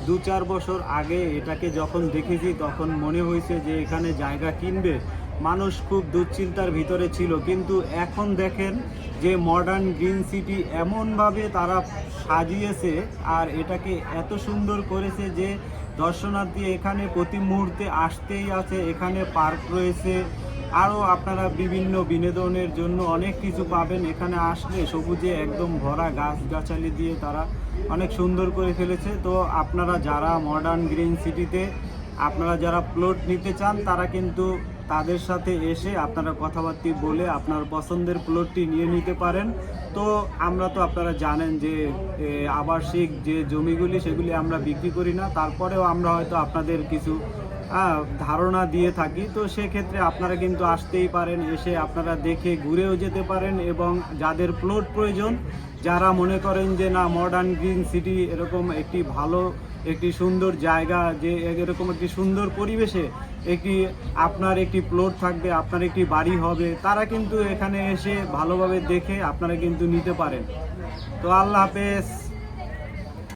2-4 বছর আগে এটাকে যখন দেখেছি তখন মনে হয়েছে যে এখানে জায়গা কিনবে, মানুষ খুব দুশ্চিন্তার ভিতরে ছিল। কিন্তু এখন দেখেন যে মডার্ন গ্রিন সিটি এমনভাবে তারা সাজিয়েছে আর এটাকে এত সুন্দর করেছে যে দর্শনার্থী এখানে প্রতি মুহূর্তে আসতেই আছে। এখানে পার্ক রয়েছে, আরও আপনারা বিভিন্ন বিনোদনের জন্য অনেক কিছু পাবেন। এখানে আসলে সবুজে একদম ভরা গাছগাছালি দিয়ে তারা অনেক সুন্দর করে ফেলেছে। তো আপনারা যারা মডার্ন গ্রিন সিটিতে আপনারা যারা প্লট নিতে চান তারা কিন্তু তাদের সাথে এসে আপনারা কথাবার্তা বলে আপনার পছন্দের প্লটটি নিয়ে নিতে পারেন। তো আমরা তো আপনারা জানেন যে আবাসিক যে জমিগুলি সেগুলি আমরা বিক্রি করি না, তারপরেও আমরা হয়তো আপনাদের কিছু ধারণা দিয়ে থাকি। তো সেক্ষেত্রে আপনারা কিন্তু আসতেই পারেন, এসে আপনারা দেখে ঘুরেও যেতে পারেন। এবং যাদের প্লট প্রয়োজন, যারা মনে করেন যে না মডার্ন গ্রিন সিটি এরকম একটি ভালো একটি সুন্দর জায়গা, যে এরকম একটি সুন্দর পরিবেশে আপনার একটি প্লট থাকবে, আপনার একটি বাড়ি হবে, তারা কিন্তু এখানে এসে ভালোভাবে দেখে আপনারা কিন্তু নিতে পারেন। তো আল্লাহ হাফেজ।